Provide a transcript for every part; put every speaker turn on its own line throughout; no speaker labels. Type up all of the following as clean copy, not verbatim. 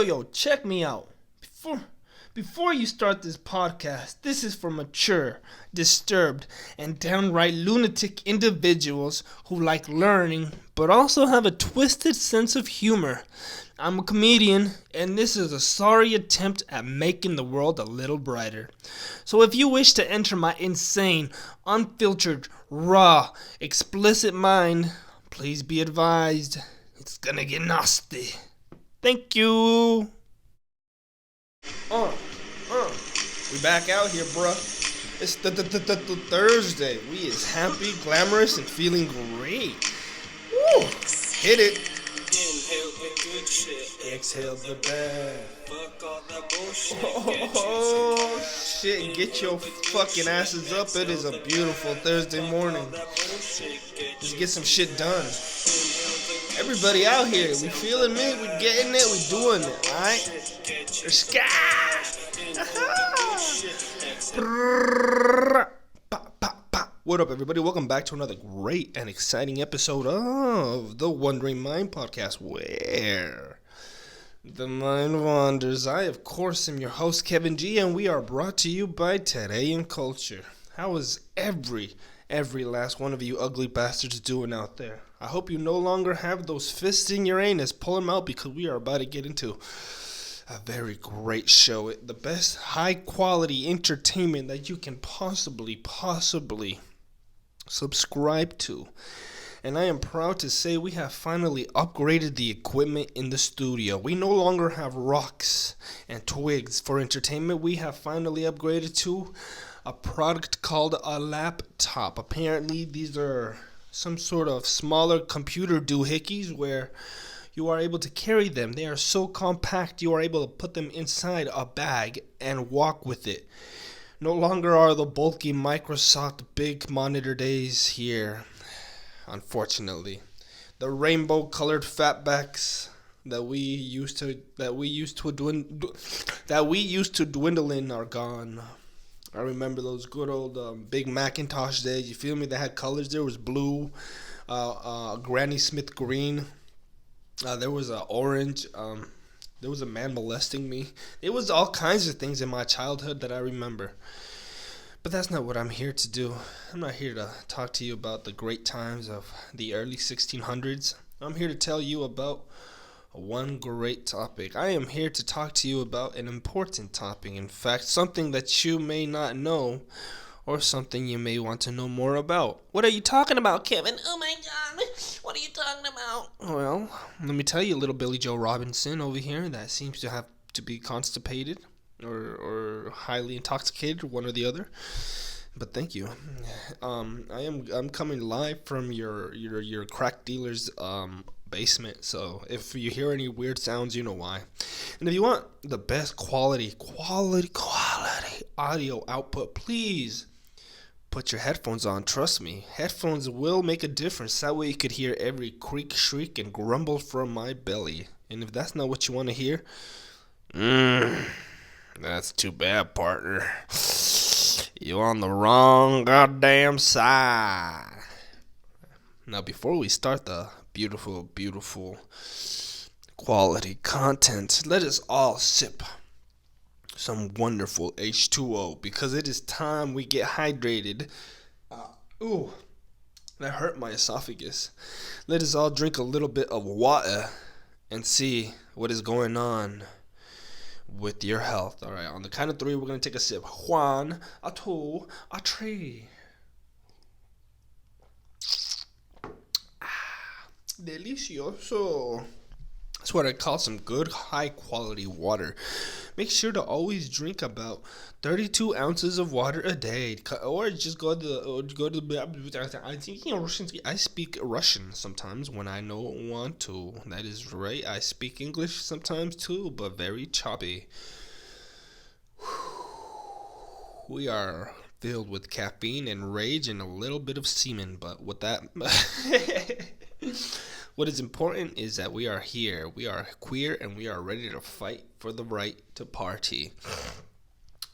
Yo, check me out. Before you start this podcast, this is for mature, disturbed, and downright lunatic individuals who like learning, but also have a twisted sense of humor. I'm a comedian, and this is a sorry attempt at making the world a little brighter. So if you wish to enter my insane, unfiltered, raw, explicit mind, please be advised, it's gonna get nasty. Thank you. We back out here, bruh. It's the Thursday. We is happy, glamorous, and feeling great. Woo! Hit it.
Inhale the good shit.
Exhale the bad.
Fuck all that bullshit.
Oh, shit. Get your fucking asses up. It is a beautiful Thursday morning. Let's get some shit done. Everybody out here, we feeling it, we getting it, we doing it, alright? What up, everybody? Welcome back to another great and exciting episode of the Wandering Mind Podcast, where the mind wanders. I, of course, am your host, Kevin G, and we are brought to you by Today in Culture. How is every last one of you ugly bastards doing out there? I hope you no longer have those fists in your anus. Pull them out because we are about to get into a very great show. The best high-quality entertainment that you can possibly subscribe to. And I am proud to say we have finally upgraded the equipment in the studio. We no longer have rocks and twigs for entertainment. We have finally upgraded to a product called a laptop. Apparently, these are some sort of smaller computer doohickeys where you are able to carry them. They are so compact you are able to put them inside a bag and walk with it. No longer are the bulky Microsoft big monitor days here, unfortunately. The rainbow colored fatbacks that we used to dwindle in are gone. I remember those good old big Macintosh days. You feel me? They had colors. There was blue, Granny Smith green. There was a orange. There was a man molesting me. It was all kinds of things in my childhood that I remember. But that's not what I'm here to do. I'm not here to talk to you about the great times of the early 1600s. I'm here to tell you about one great topic. I am here to talk to you about an important topic. In fact, something that you may not know or something you may want to know more about. What are you talking about, Kevin? Oh my God, what are you talking about? Well, let me tell you, little Billy Joe Robinson over here that seems to have to be constipated or highly intoxicated, one or the other. But thank you. I'm coming live from your crack dealer's basement, so if you hear any weird sounds, you know why. And if you want the best quality audio output, please put your headphones on. Trust me, headphones will make a difference. That way you could hear every creak, shriek, and grumble from my belly. And if that's not what you want to hear, that's too bad, partner. You on the wrong goddamn side. Now, before we start the beautiful quality content, let us all sip some wonderful H2O because it is time we get hydrated. Ooh, that hurt my esophagus. Let us all drink a little bit of water and see what is going on with your health. All right, on the count of three, we're going to take a sip. One, a two, a three. Delicioso. That's what I call some good high quality water. Make sure to always drink about 32 ounces of water a day, or just go to the. I speak Russian sometimes when I don't want to. That is right. I speak English sometimes too, but very choppy. We are filled with caffeine and rage and a little bit of semen, but with that. What is important is that we are here. We are queer and we are ready to fight for the right to party.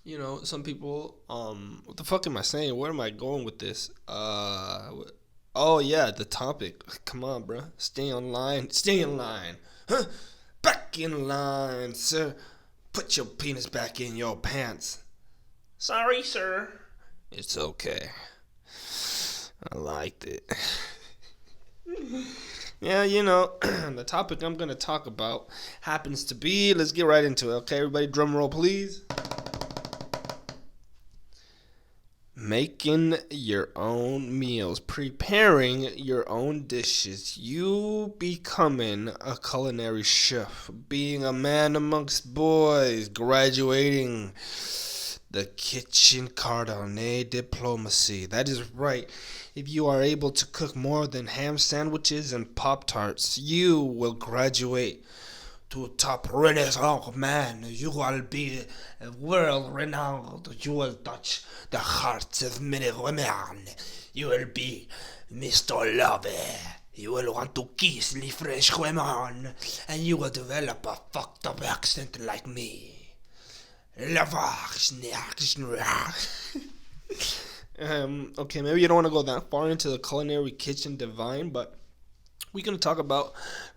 You know, some people, what the fuck am I saying? Where am I going with this? Oh yeah, the topic. Come on, bro. Stay in line. Huh? Back in line, sir. Put your penis back in your pants. Sorry, sir. It's okay. I liked it. Yeah, the topic I'm going to talk about happens to be, let's get right into it, okay? Everybody, drum roll, please. Making your own meals, preparing your own dishes, you becoming a culinary chef, being a man amongst boys, graduating the kitchen cordonnier diplomacy. That is right. If you are able to cook more than ham sandwiches and Pop-Tarts, you will graduate to top Renaissance man. You will be world renowned. You will touch the hearts of many women. You will be Mr. Lover. You will want to kiss the French women, and you will develop a fucked up accent like me. Okay, maybe you don't want to go that far into the culinary kitchen divine, but we're going to talk about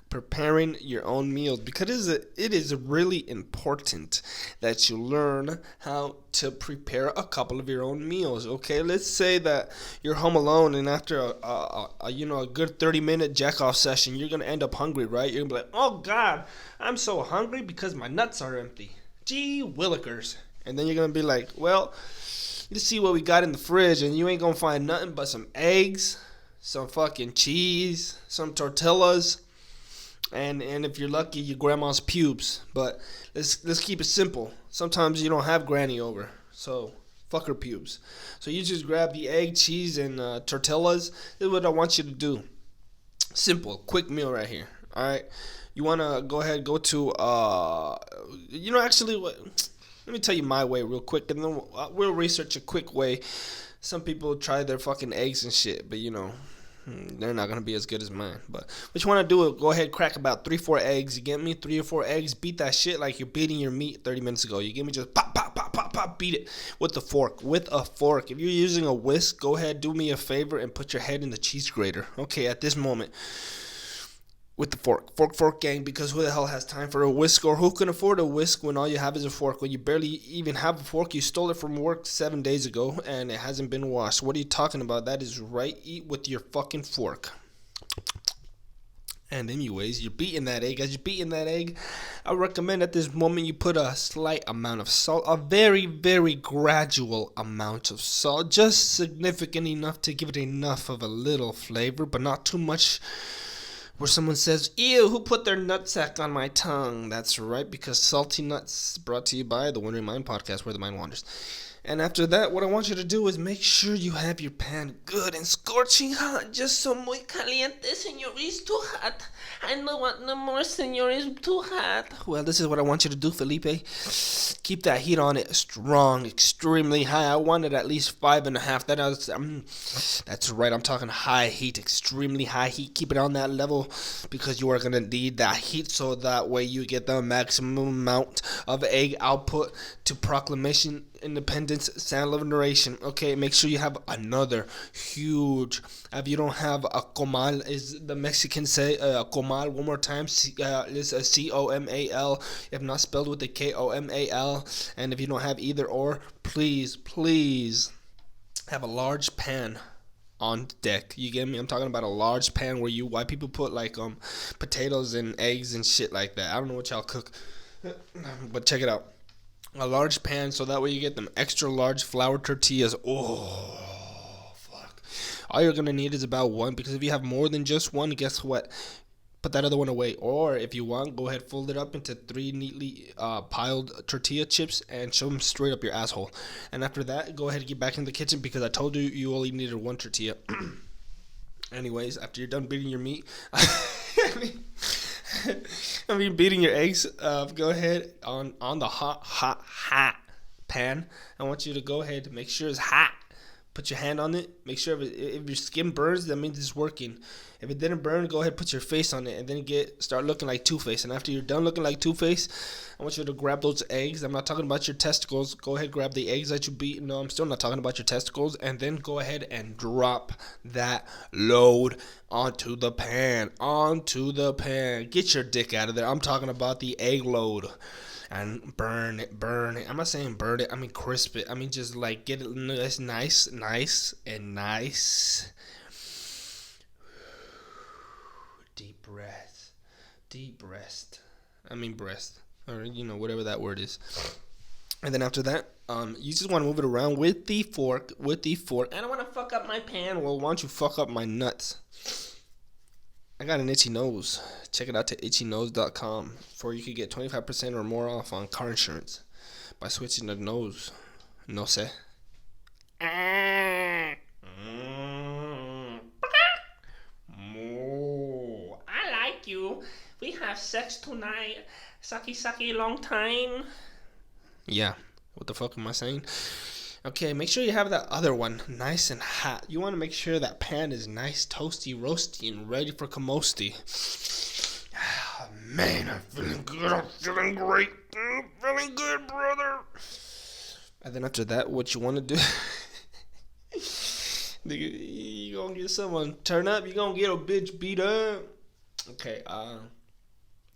preparing your own meals because it is really important that you learn how to prepare a couple of your own meals. Okay, let's say that you're home alone and after a good 30-minute jack-off session, you're going to end up hungry, right? You're going to be like, oh God, I'm so hungry because my nuts are empty. Gee willikers. And then you're going to be like, well, let's see what we got in the fridge, and you ain't going to find nothing but some eggs, some fucking cheese, some tortillas, and if you're lucky, your grandma's pubes. But let's keep it simple. Sometimes you don't have granny over, so fuck her pubes. So you just grab the egg, cheese, and tortillas. This is what I want you to do. Simple, quick meal right here. All right. You want to go ahead, go to, let me tell you my way real quick, and then we'll research a quick way. Some people try their fucking eggs and shit, but, they're not going to be as good as mine. But what you want to do is go ahead, crack about 3-4 eggs. You get me? 3 or 4 eggs. Beat that shit like you're beating your meat 30 minutes ago. You get me? Just pop, pop, pop, pop, pop. Beat it with a fork. With a fork. If you're using a whisk, go ahead, do me a favor, and put your head in the cheese grater. Okay, at this moment. With the fork. Fork, gang, because who the hell has time for a whisk, or who can afford a whisk when all you have is a fork? When you barely even have a fork, you stole it from work 7 days ago, and it hasn't been washed. What are you talking about? That is right. Eat with your fucking fork. And anyways, you're beating that egg. As you're beating that egg, I recommend at this moment you put a slight amount of salt, a very, very gradual amount of salt, just significant enough to give it enough of a little flavor, but not too much where someone says, ew, who put their nutsack on my tongue? That's right, because Salty Nuts, brought to you by the Wandering Mind Podcast, where the mind wanders. And after that, what I want you to do is make sure you have your pan good and scorching hot. Just so muy caliente, senor, is too hot. I don't want no more, senor, is too hot. Well, this is what I want you to do, Felipe. Keep that heat on it strong, extremely high. I want it at least 5.5. That's right, I'm talking high heat, extremely high heat. Keep it on that level because you are going to need that heat so that way you get the maximum amount of egg output to proclamation independence, sound of narration. Okay, make sure you have another huge. If you don't have a comal, is the Mexicans say a comal? One more time, it's a COMAL. If not spelled with a KOMAL. And if you don't have either or, please have a large pan on deck. You get me? I'm talking about a large pan where white people put like potatoes and eggs and shit like that. I don't know what y'all cook, but check it out. A large pan, so that way you get them extra large flour tortillas. Oh, fuck. All you're going to need is about one, because if you have more than just one, guess what? Put that other one away. Or if you want, go ahead, fold it up into 3 neatly piled tortilla chips and shove them straight up your asshole. And after that, go ahead and get back in the kitchen, because I told you only needed one tortilla. Anyways, after you're done beating your meat, beating your eggs, go ahead on the hot pan. I want you to go ahead and make sure it's hot. Put your hand on it. Make sure if your skin burns, that means it's working. If it didn't burn, go ahead, put your face on it, and then start looking like Two-Face. And after you're done looking like Two-Face, I want you to grab those eggs. I'm not talking about your testicles. Go ahead, grab the eggs that you beat. No, I'm still not talking about your testicles. And then go ahead and drop that load onto the pan. Get your dick out of there. I'm talking about the egg load. And burn it. I'm not saying burn it. I mean crisp it. I mean just like get it nice. Deep breath. I mean breast. Or, whatever that word is. And then after that, you just want to move it around with the fork. I don't want to fuck up my pan. Well, why don't you fuck up my nuts? I got an itchy nose. Check it out to itchynose.com for you could get 25% or more off on car insurance by switching the nose. No sé. I like you. We have sex tonight. Sucky, long time. Yeah. What the fuck am I saying? Okay, make sure you have that other one nice and hot. You want to make sure that pan is nice, toasty, roasty, and ready for kamosti. Oh, man, I'm feeling good. I'm feeling great. I'm feeling good, brother. And then after that, what you want to do... you gonna get someone turn up. You gonna get a bitch beat up. Okay,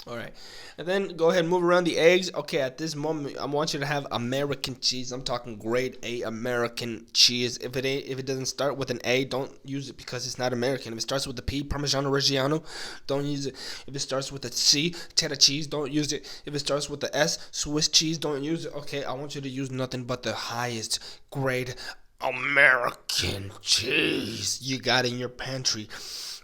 alright. And then go ahead and move around the eggs. Okay, at this moment, I want you to have American cheese. I'm talking grade A American cheese. If it doesn't start with an A, don't use it because it's not American. If it starts with a P, Parmigiano Reggiano, don't use it. If it starts with a C, cheddar cheese, don't use it. If it starts with the S, Swiss cheese, don't use it. Okay, I want you to use nothing but the highest grade American cheese you got in your pantry.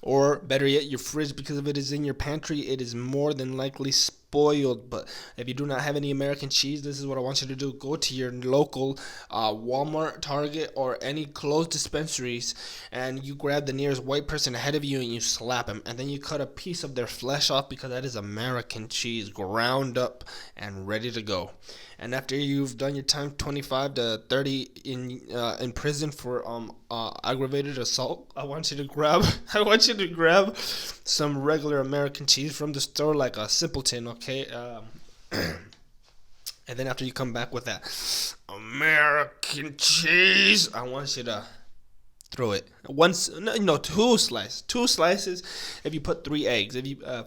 Or better yet, your fridge, because if it is in your pantry, it is more than likely spoiled. But if you do not have any American cheese, this is what I want you to do. Go to your local Walmart, Target, or any closed dispensaries, and you grab the nearest white person ahead of you and you slap him. And then you cut a piece of their flesh off because that is American cheese, ground up and ready to go. And after you've done your time, 25 to 30 in prison for aggravated assault, I want you to grab some regular American cheese from the store, like a Simpleton, okay? And then after you come back with that American cheese, I want you to throw it two slices. If you put 3 eggs, if you I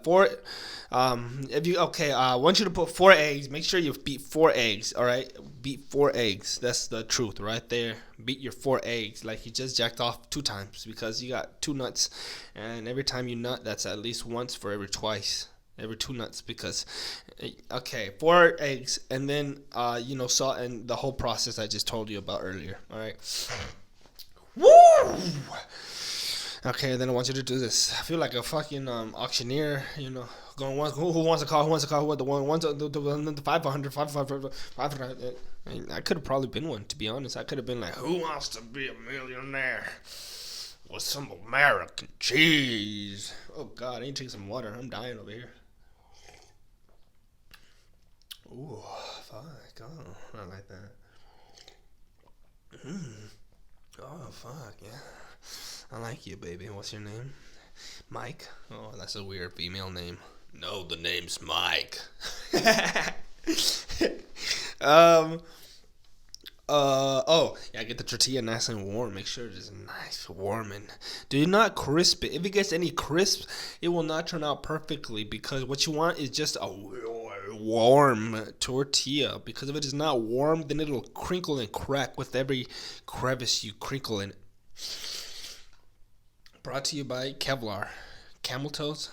want you to put 4 eggs. Make sure you beat 4 eggs. All right, beat 4 eggs. That's the truth right there. Beat your 4 eggs like you just jacked off 2 times, because you got 2 nuts, and every time you nut, that's at least once for every 2 nuts. Because 4 eggs, and then salt, and the whole process I just told you about earlier. All right. Woo! Okay, then I want you to do this. I feel like a fucking auctioneer, going once. Who wants a car? Who wants a car? What the one? Wants the 500. I could have probably been one, to be honest. I could have been like, who wants to be a millionaire with some American cheese? Oh God, I need to take some water. I'm dying over here. Ooh, fuck. Oh, I like that. Oh, fuck, yeah. I like you, baby. What's your name? Mike? Oh, that's a weird female name. No, the name's Mike. Get the tortilla nice and warm. Make sure it is nice, warm, and do not crisp it. If it gets any crisp, it will not turn out perfectly, because what you want is just a warm tortilla, because if it is not warm, then it'll crinkle and crack with every crevice you crinkle in it. Brought to you by Kevlar, Camel Toes,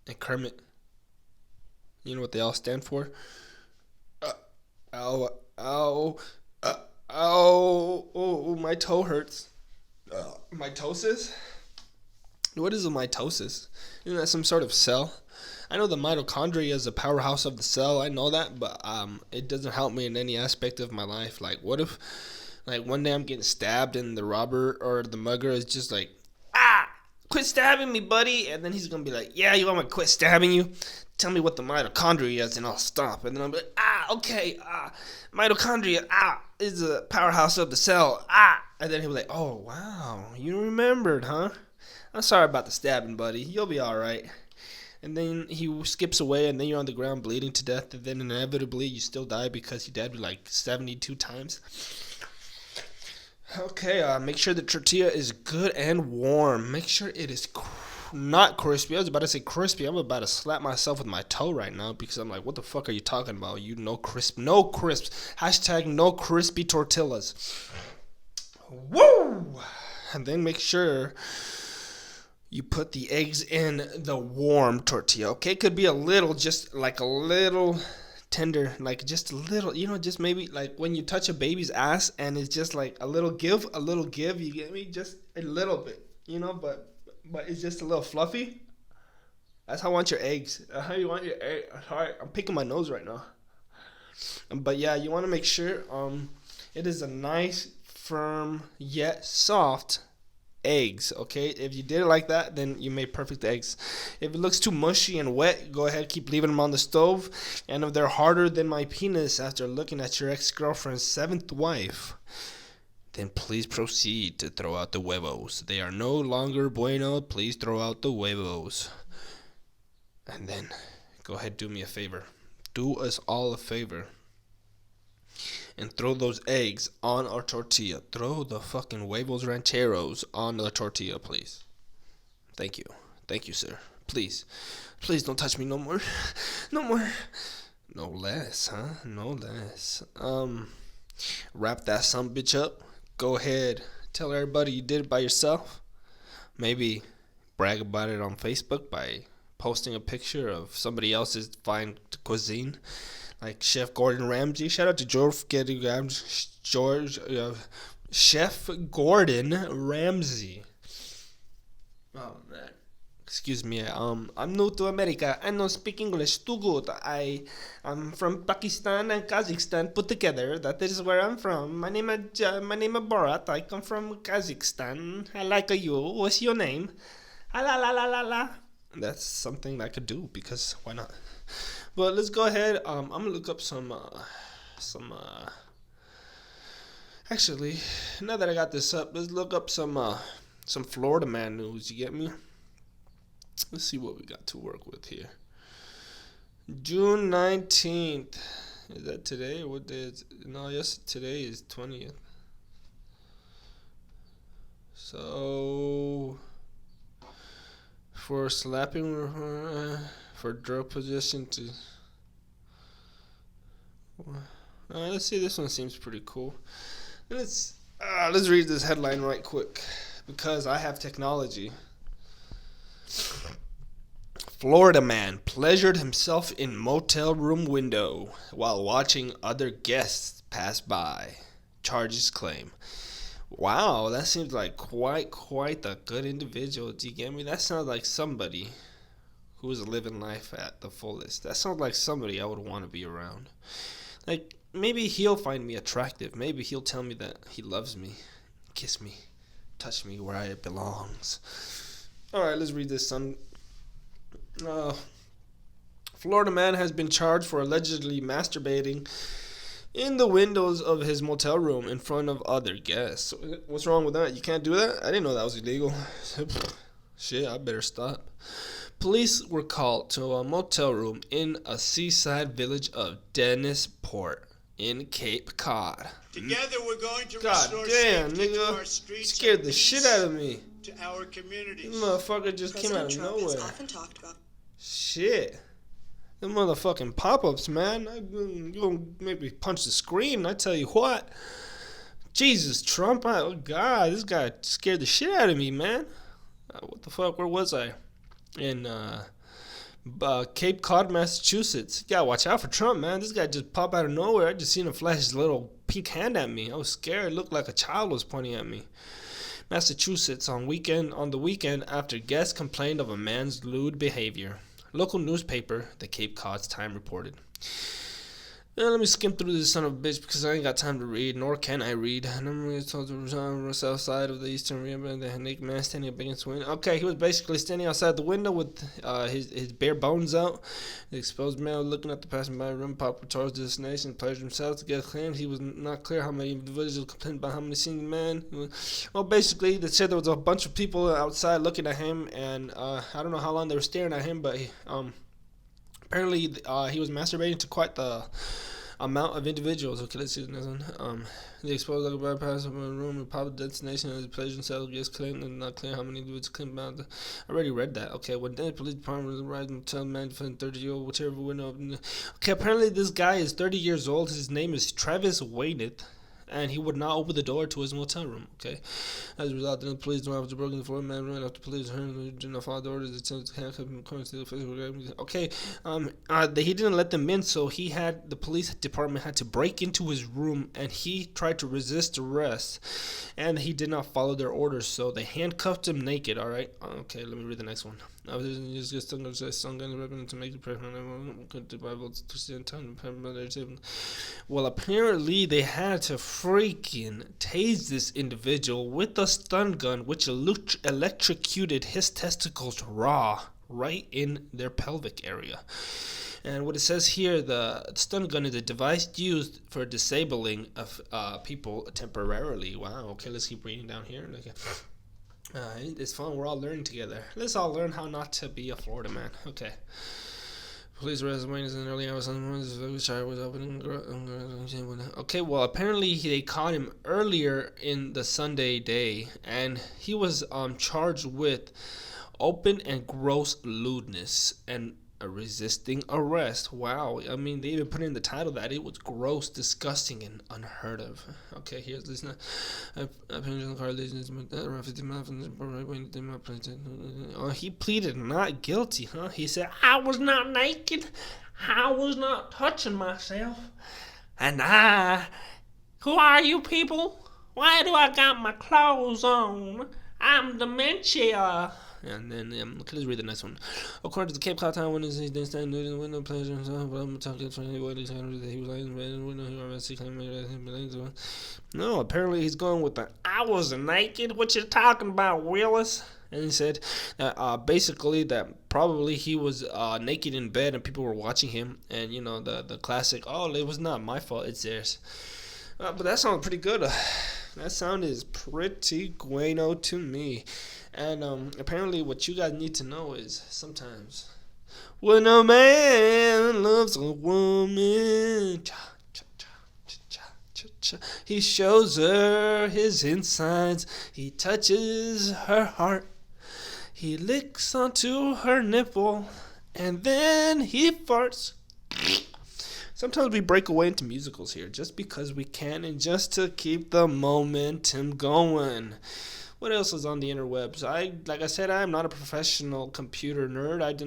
and Kermit. You know what they all stand for? My toe hurts. Mitosis? What is a mitosis? Isn't that some sort of cell? I know the mitochondria is the powerhouse of the cell. I know that, but it doesn't help me in any aspect of my life. Like, what if, like, one day I'm getting stabbed and the robber or the mugger is just like, quit stabbing me, buddy. And then he's going to be like, yeah, you want me to quit stabbing you? Tell me what the mitochondria is and I'll stop. And then I'm like, okay, mitochondria, is a powerhouse of the cell. And then he'll be like, oh, wow, you remembered, huh? I'm sorry about the stabbing, buddy. You'll be all right. And then he skips away, and then you're on the ground bleeding to death, and then inevitably you still die because you died like 72 times. Okay, make sure the tortilla is good and warm. Make sure it is not crispy. I was about to say crispy. I'm about to slap myself with my toe right now because I'm like, what the fuck are you talking about? You no crisps. Hashtag no crispy tortillas. Woo! And then make sure you put the eggs in the warm tortilla. Okay, could be a little, just like a little tender, like just a little, just maybe like when you touch a baby's ass and it's just like a little give, you get me? Just a little bit, but it's just a little fluffy. That's how I want your eggs. How you want your egg. Sorry, I'm picking my nose right now. But yeah, you want to make sure it is a nice, firm, yet soft eggs. Okay, if you did it like that, then you made perfect eggs. If it looks too mushy and wet, go ahead, keep leaving them on the stove. And if they're harder than my penis after looking at your ex-girlfriend's 7th wife, then please proceed to throw out the huevos. They are no longer bueno. Please throw out the huevos. And then go ahead, do me a favor. Do us all a favor and throw those eggs on our tortilla. Throw the fucking huevos rancheros on the tortilla, please. Thank you. Thank you, sir. Please. Please don't touch me no more. No more. No less, huh? No less. Wrap that sumbitch up. Go ahead. Tell everybody you did it by yourself. Maybe brag about it on Facebook by posting a picture of somebody else's fine cuisine. Like Chef Gordon Ramsay. Shout out to Chef Gordon Ramsay. Oh man, excuse me. I'm new to America. I don't speak English too good. I'm from Pakistan and Kazakhstan put together. That is where I'm from. My name is Borat. I come from Kazakhstan. I like you. What's your name? La la la la la. That's something I could do because why not? But let's go ahead. I'm gonna look up some. Actually, now that I got this up, let's look up some Florida man news. You get me? Let's see what we got to work with here. June 19th. Is that today? What day is it? No, yes, today is 20th. So, for slapping, for drug possession to... let's see, this one seems pretty cool. Let's read this headline right quick, because I have technology. Florida man pleasured himself in motel room window while watching other guests pass by. Charges claim. Wow, that seems like quite a good individual. Do you get me? That sounds like somebody who is living life at the fullest. That sounds like somebody I would want to be around. Like, maybe he'll find me attractive. Maybe he'll tell me that he loves me. Kiss me. Touch me where it belongs. Alright, let's read this, son. Florida man has been charged for allegedly masturbating in the windows of his motel room in front of other guests. What's wrong with that? You can't do that? I didn't know that was illegal. Shit, I better stop. Police were called to a motel room in a seaside village of Dennisport in Cape Cod.
Together we're going to
God
restore
damn,
safety to
nigga.
our streets
Scared
and
the
peace
shit out of me.
to our communities.
This motherfucker just came out
President
of
Trump has
nowhere.
often talked about
Shit. Them motherfucking pop-ups, man. You gonna make me punch the screen, I tell you what. Jesus, Trump. Oh, God. This guy scared the shit out of me, man. What the fuck? Where was I? In Cape Cod, Massachusetts. You gotta watch out for Trump, man. This guy just popped out of nowhere. I just seen him flash his little pink hand at me. I was scared. It looked like a child was pointing at me. Massachusetts on the weekend after guests complained of a man's lewd behavior. Local newspaper, the Cape Cod's Time, reported. Let me skim through this son of a bitch because I ain't got time to read, nor can I read. And I'm really told to resign the south side of the eastern rim, the naked man standing up against the window. Okay, he was basically standing outside the window with his bare bones out. The exposed male looking at the passing by room, popped towards the destination, pleasured himself to get claimed. He was not clear how many individuals complained about how many seen the man. Well, basically, they said there was a bunch of people outside looking at him, and I don't know how long they were staring at him, but apparently he was masturbating to quite the amount of individuals. Okay, let's see the next one. The exposed like a bypass of a room and public destination as pleasure cells gets claimed and not clear how many individuals claimed about. I already read that. Okay, when the police department arrived and tell man defending 30-year-old whichever window. Okay, apparently this guy is 30 years old. His name is Travis Wayneth. And he would not open the door to his motel room. Okay, as a result, the police don't have to broken the floor. Man ran after police heard did not follow the orders. Attempted to handcuff him according to the official. Okay, he didn't let them in, so the police department had to break into his room, and he tried to resist arrest, and he did not follow their orders, so they handcuffed him naked. All right. Okay, let me read the next one. I was just to make the Bible. Well, apparently they had to freaking tase this individual with a stun gun, which electrocuted his testicles raw right in their pelvic area. And what it says here, the stun gun is a device used for disabling of people temporarily. Wow. Okay, let's keep reading down here. It's fun. We're all learning together. Let's all learn how not to be a Florida man. Okay. Police arrest Wayne in early hours on the morning. The child was opening. Okay, well, apparently they caught him earlier in the Sunday day, and he was charged with open and gross lewdness and resisting arrest. Wow. I mean, they even put in the title that it was gross, disgusting, and unheard of. Okay, here's this. He pleaded not guilty, huh? He said, I was not naked. I was not touching myself. And who are you people? Why do I got my clothes on? I'm dementia. And then, let's read the next one. According to the Cape Cod Town witness, he then stand nude in the window, pleasure himself, but I'm talking to what he said that he was lying in bed in the window, he already claimed. No, apparently he's going with the I was naked. What you talking about, Willis? And he said that basically that probably he was naked in bed and people were watching him, and you know the classic, oh, it was not my fault, it's theirs. But that sounds pretty good. That sound is pretty bueno to me. And apparently what you guys need to know is sometimes when a man loves a woman, he shows her his insides, he touches her heart, he licks onto her nipple, and then he farts. Sometimes we break away into musicals here just because we can and just to keep the momentum going. What else is on the interwebs? Like I said, I am not a professional computer nerd. I do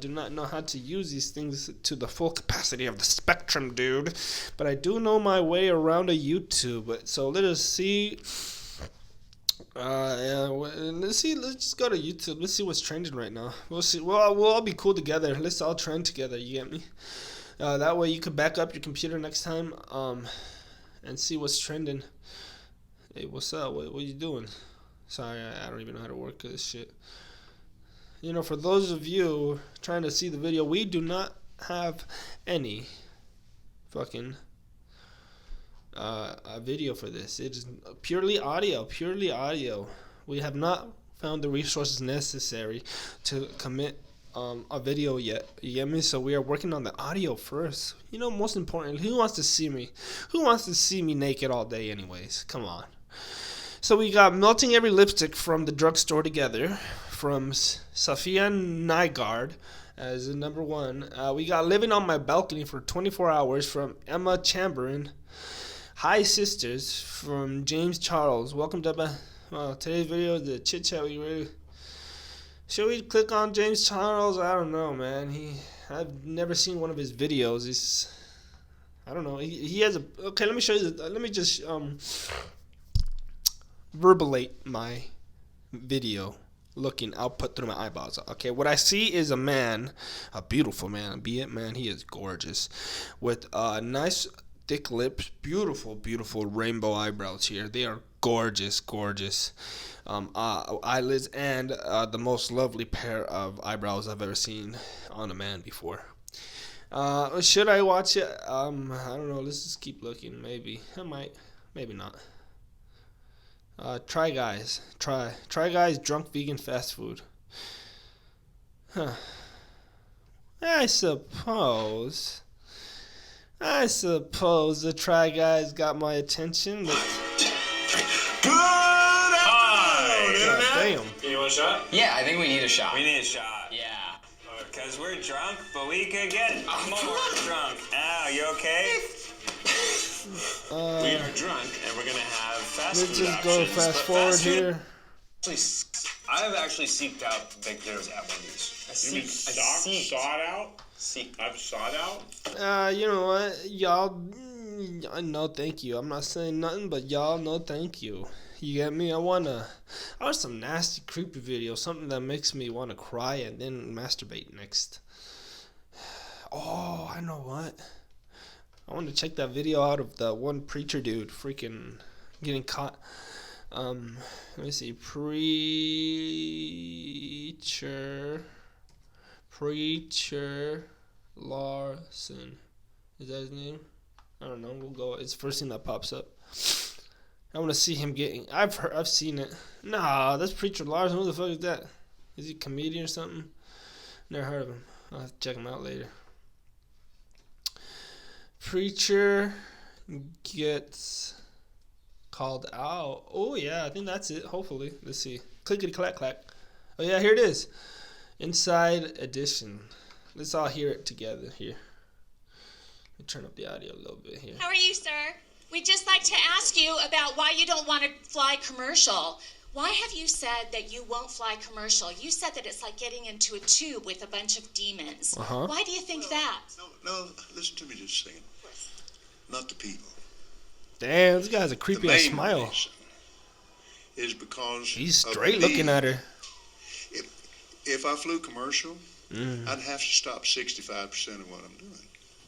not know how to use these things to the full capacity of the spectrum, dude. But I do know my way around a YouTube. So let us see. Let's just go to YouTube. Let's see what's trending right now. We'll see. We'll all be cool together. Let's all trend together. You get me? That way you can back up your computer next time. And see what's trending. Hey, what's up? What you doing? Sorry, I don't even know how to work this shit. You know, for those of you trying to see the video, we do not have any fucking video for this. It is purely audio. We have not found the resources necessary to commit a video yet. You get me? So we are working on the audio first. You know, most importantly, who wants to see me? Who wants to see me naked all day anyways? Come on. So we got Melting Every Lipstick from the Drugstore Together from Safia Nygaard as number 1. We got Living on My Balcony for 24 Hours from Emma Chamberlain. Hi Sisters from James Charles. Welcome to today's video is the chit chat. Should we click on James Charles? I don't know, man. I've never seen one of his videos. I don't know. He has a. Okay, let me show you. Let me just verbalate my video. looking output through my eyeballs. Okay, what I see is a man, a beautiful man, be it man, he is gorgeous, with nice thick lips, beautiful, beautiful rainbow eyebrows here. They are gorgeous, gorgeous. Eyelids, and the most lovely pair of eyebrows I've ever seen on a man before. Should I watch it? I don't know. Let's just keep looking. Maybe I might. Maybe not. Try Guys. Try Guys. Drunk vegan fast food. Huh. I suppose the Try Guys got my attention. But
Hi.
damn.
You want a shot?
Yeah, I think we need a shot.
We need a shot.
Yeah.
Because we're drunk, but we could get more drunk. Al, you okay? We are drunk, and we're going to have fast
Let's
food
just go
options,
fast
but
forward
fast food-
here.
I've actually seeked out baked potatoes at Wendy's.
You mean sought out? I've sought out?
You know what, y'all? No, thank you. I'm not saying nothing, but y'all, no, thank you. You get me? I want some nasty, creepy video, something that makes me want to cry and then masturbate next. Oh, I know what. I want to check that video out of the one preacher dude freaking getting caught. Let me see. Preacher Larson. Is that his name? I don't know. We'll go. It's the first thing that pops up. I want to see him getting. I've seen it. Nah, that's Preacher Larson. Who the fuck is that? Is he a comedian or something? Never heard of him. I'll have to check him out later. Preacher gets called out. Oh yeah, I think that's it. Hopefully, let's see. Clickety clack clack. Oh yeah, here it is. Inside edition. Let's all hear it together here. Let me turn up the audio a little bit here.
How are you, sir? We'd just like to ask you about why you don't want to fly commercial. Why have you said that you won't fly commercial? You said that it's like getting into a tube with a bunch of demons.
Uh-huh.
Why do you think that?
No, listen to me just a second. Not the people.
Damn, this guy has a
The
creepy ass
main
smile.
reason is because
He's
of
straight
me.
looking at her.
If I flew commercial, I'd have to stop 65% of what I'm doing.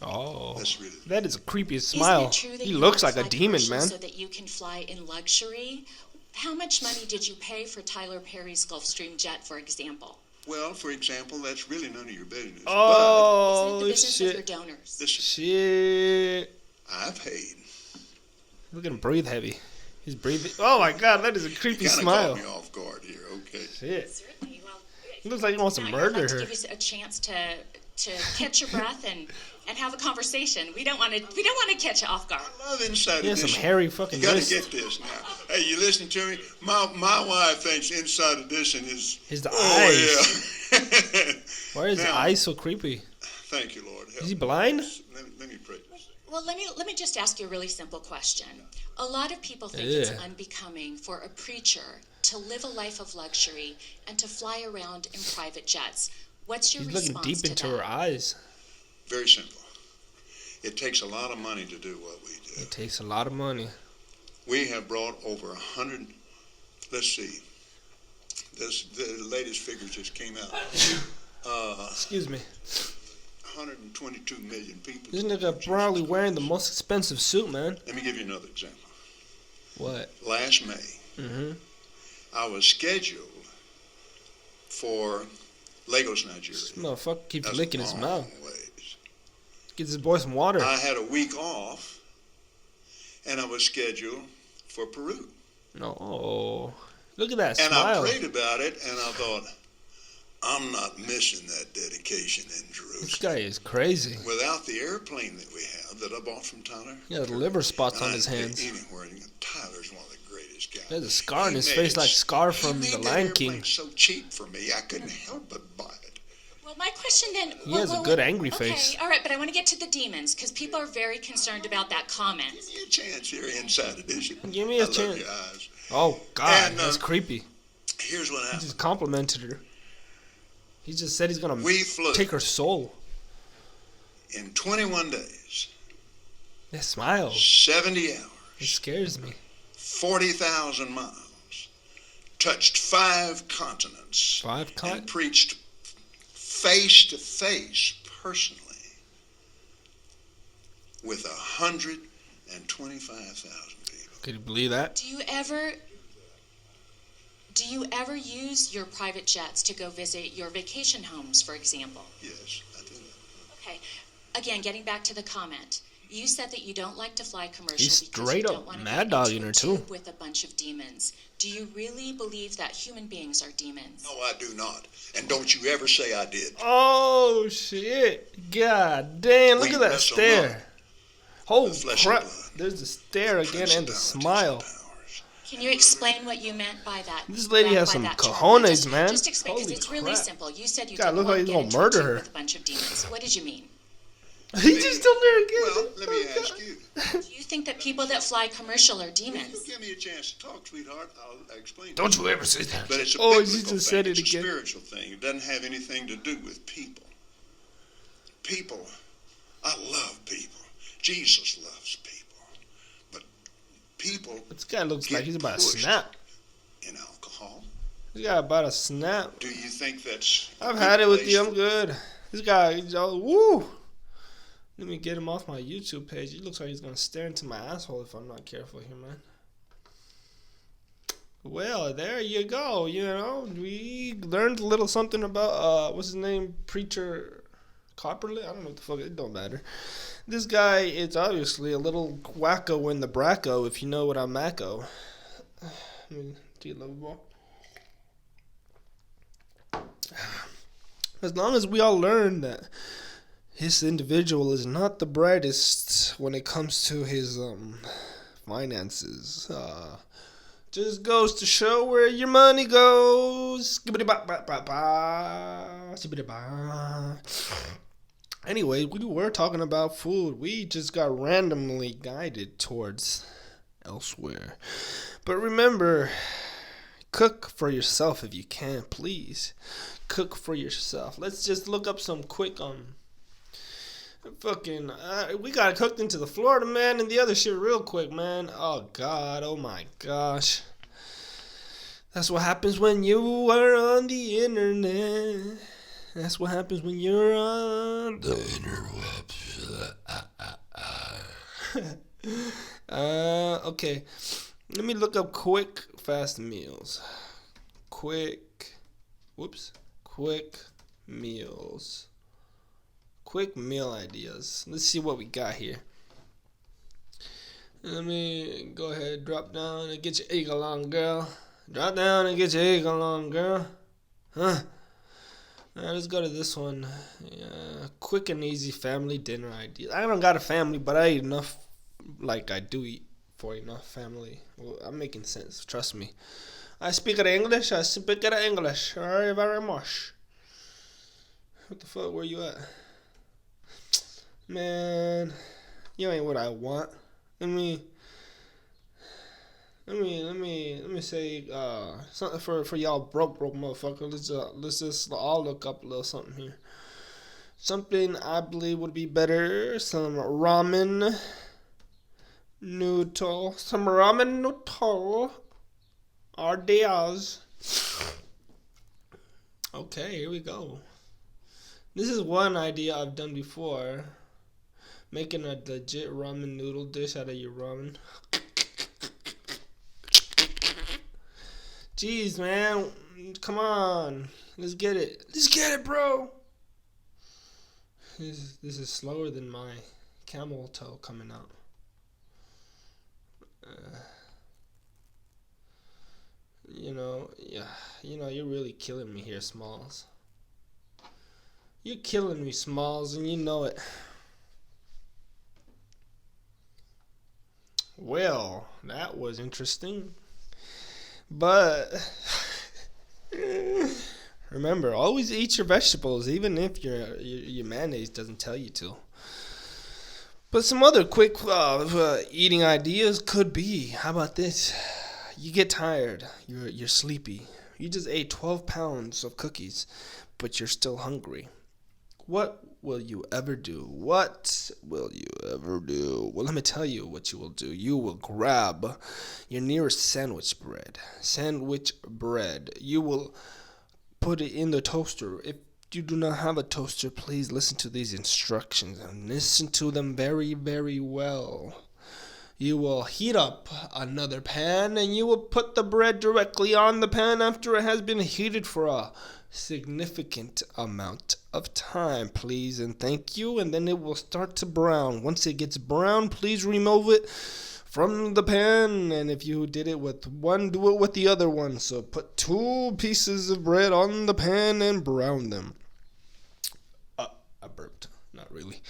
Oh,
That's really
that is a creepy
Isn't
smile.
it true that
He
you
looks
won't
like a
fly
demon,
commercial
man.
So that you can fly in luxury. How much money did you pay for Tyler Perry's Gulfstream jet, for example?
Well, for example, that's really none of your business.
Isn't it
Oh
the business of your
shit!
donors?
But listen,
Shit!
I paid.
Look at him breathe heavy. He's breathing. Oh my god, that is a creepy
Kind of
smile.
caught me off guard here. Okay.
Shit.
Certainly. Well,
He looks like he wants to
now I'd
murder
like to
her.
give you a chance to catch your breath and have a conversation. We don't want to catch you off guard.
I love Inside
He has some
Edition.
hairy fucking
You gotta
wrists.
get this now. Hey, you listening to me? My wife thinks Inside Edition is.
His
Oh
eyes.
yeah.
Why is his
Now,
eyes so creepy?
Thank you, Lord. Help
Is he
me.
blind?
Let me pray.
Well, let me just ask you a really simple question. A lot of people think
Yeah.
it's unbecoming for a preacher to live a life of luxury and to fly around in private jets. What's your
He's looking
response
deep
to
into
that?
her eyes.
Very simple. It takes a lot of money to do what we do.
It takes a lot of money.
We have brought over 100. Let's see. The latest figures just came out.
Excuse me.
122 million people.
This nigga probably wearing the most expensive suit, man.
Let me give you another example.
What?
Last May,
Mm-hmm.
I was scheduled for Lagos, Nigeria.
This motherfucker keeps
That's
licking
a
his
long
mouth.
ways.
Gets his boy some water.
I had a week off, and I was scheduled for Peru.
No. Look at that
And
smile.
I prayed about it, and I thought, I'm not missing that dedication in
This
Jerusalem.
guy is crazy.
Without the airplane that we have, that I bought from Tyler.
He has liver spots on
I
his
ain't
hands.
Anywhere. Tyler's one of the greatest guys.
He has a scar on
He
his
made
face
it-
like Scar
he
from
made
The
that
Lion
airplane
King.
so cheap for me, I couldn't help but buy it.
Well, my question then.
He has a good angry
okay,
face.
all right, but I want to get to the demons because people are very concerned about that comment.
Give me a chance here, Inside Edition.
Give me a
I love
chance.
your eyes.
Oh, God.
And,
That's creepy.
Here's what
He
happened.
just complimented her. He just said he's going
We
to
flew
take her soul.
in 21 days,
That smile.
70 hours,
It scares me.
40,000 miles touched 5 continents
5
and preached face to face personally with 125,000 people.
Could you believe that?
Do you ever use your private jets to go visit your vacation homes, for example?
Yes, I do.
Okay. Again, getting back to the comment. You said that you don't like to fly commercial
He's
because
straight
you
up
don't want to
mad
get
dogging
into a
her, too.
tube with a bunch of demons. Do you really believe that human beings are demons?
No, I do not. And don't you ever say I did.
Oh, shit. God damn, look
We
at that
wrestle
stare.
not
Holy
with flesh
crap.
and blood,
There's the stare again and the
principalities
smile.
and powers.
Can you explain what you meant by that?
This lady has
by
some
that term?
cojones, man.
Just explain, because
Holy
it's really
crap.
simple. You said you
God,
didn't
look how
want to
he's
get
gonna
into
murder
a tube
her.
with a bunch of demons. What did you mean?
He just told her again.
Well, let me ask you.
Do you think that people that fly commercial are
If you
demons?
give me a chance to talk, sweetheart, I'll explain.
Don't you ever say that.
But it's a
Oh,
biblical
she just
thing.
said it
It's
again.
a spiritual thing. It doesn't have anything to do with people. People, I love people. Jesus loves people. But people
This guy looks like
get
he's about to
pushed
snap.
in alcohol.
This guy about to snap.
Do you think that's a
I've
good
had it with
place
you. I'm
for-
good. This guy, he's all, woo. Let me get him off my YouTube page. He looks like he's going to stare into my asshole if I'm not careful here, man. Well, there you go. You know, we learned a little something about, what's his name? Preacher Copperly? I don't know what the fuck. It don't matter. This guy is obviously a little wacko in the bracco, if you know what I'm macko. I mean, do you love it, ball? As long as we all learn that this individual is not the brightest when it comes to his finances, just goes to show where your money goes. Anyway, we were talking about food. We just got randomly guided towards elsewhere. But remember, cook for yourself if you can, please. Cook for yourself. Let's just look up some quick fucking we got cooked into the Florida man and the other shit real quick, man. Oh god, oh my gosh. That's what happens when you are on the internet. That's what happens when you're on the interwebs. Okay. Let me look up quick fast meals. Quick meals. Quick meal ideas. Let's see what we got here. Let me go ahead, drop down and get your eagle on, girl. Drop down and get your eagle on, girl. Huh? Alright, let's go to this one. Quick and easy family dinner ideas. I don't got a family, but I eat enough. Like I do eat for enough family. Well, I'm making sense. Trust me. I speak English. Very, very much. What the fuck? Where you at? Man, you ain't what I want. Let me say something for y'all broke motherfuckers. Let's just all look up a little something here. Something I believe would be better. Some ramen noodle. Ideas. Okay, here we go. This is one idea I've done before. Making a legit ramen noodle dish out of your ramen. Jeez, man. Come on. Let's get it. Let's get it, bro. This is slower than my camel toe coming out. You're really killing me here, Smalls. You're killing me, Smalls, and you know it. Well, that was interesting. But remember, always eat your vegetables, even if your mayonnaise doesn't tell you to. But some other quick eating ideas could be, how about this? You get tired, you're sleepy. You just ate 12 pounds of cookies, but you're still hungry. What will you ever do? What will you ever do? Well, let me tell you what you will do. You will grab your nearest sandwich bread. You will put it in the toaster. If you do not have a toaster, please listen to these instructions and listen to them very, very well. You will heat up another pan and you will put the bread directly on the pan after it has been heated for a significant amount of time, please and thank you. And then it will start to brown. Once it gets brown, please remove it from the pan. And if you did it with one, do it with the other one. So put 2 pieces of bread on the pan and brown them. I burped. Not really.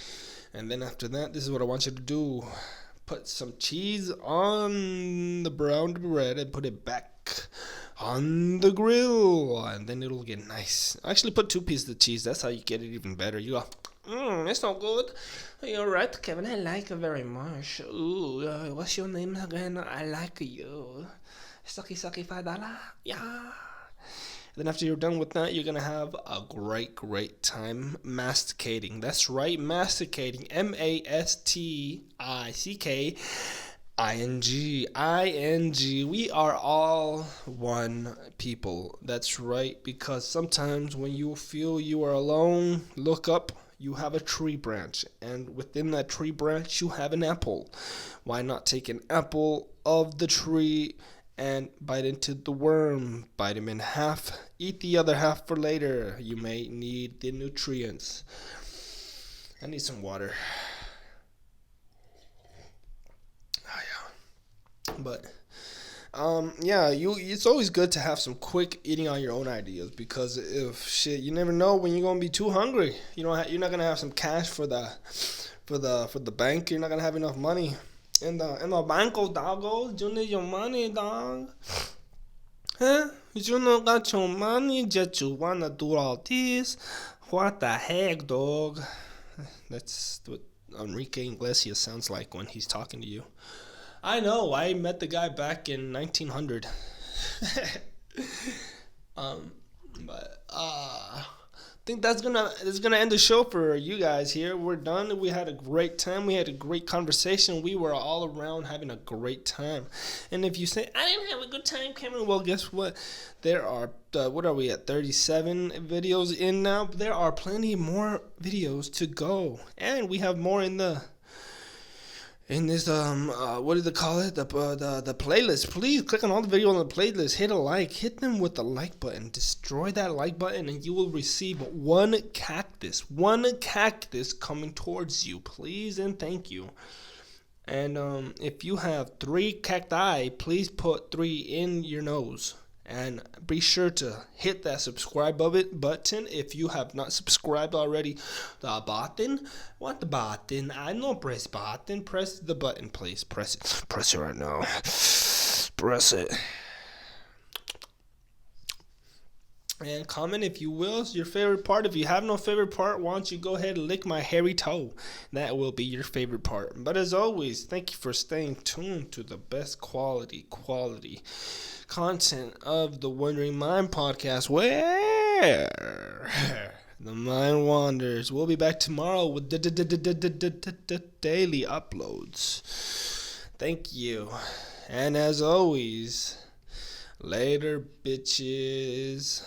And then after that, this is what I want you to do. Put some cheese on the browned bread and put it back on the grill, and then it'll get nice. Actually, put 2 pieces of cheese. That's how you get it even better. You go, it's so good. You're right, Kevin. I like it very much. Ooh, what's your name again? I like you. Sucky $5. Yeah. Then after you're done with that, you're going to have a great time masticating. That's right, masticating. M-A-S-T-I-C-K-I-N-G. We are all one people. That's right, because sometimes when you feel you are alone, look up. You have a tree branch, and within that tree branch, you have an apple. Why not take an apple of the tree and bite into the worm, bite him in half, eat the other half for later. You may need the nutrients. I need some water. Oh, yeah. But, it's always good to have some quick eating on your own ideas, because if you never know when you're gonna be too hungry. You're not gonna have some cash for the bank. You're not gonna have enough money. In the banco, doggo, you need your money, dog. Huh? You don't got your money, just you wanna do all this? What the heck, dog? That's what Enrique Iglesias sounds like when he's talking to you. I know, I met the guy back in 1900. I think that's gonna end the show for you guys here. We're done. We had a great time. We had a great conversation. We were all around having a great time. And if you say I didn't have a good time, Cameron, well, guess what? There are what are we at? 37 videos in now. There are plenty more videos to go, and we have more in this what do they call it, the playlist. Please click on all the videos on the playlist, hit a like, hit them with the like button, destroy that like button, and you will receive one cactus coming towards you, please and thank you. And if you have 3 cacti, please put 3 in your nose. And be sure to hit that subscribe button if you have not subscribed already. The button? What the button? I know press button. Press the button, please. Press it. Press it right now. Press it. And comment, if you will, your favorite part. If you have no favorite part, why don't you go ahead and lick my hairy toe? That will be your favorite part. But as always, thank you for staying tuned to the best quality content of the Wandering Mind podcast, where the mind wanders. We'll be back tomorrow with daily uploads. Thank you. And as always, later, bitches.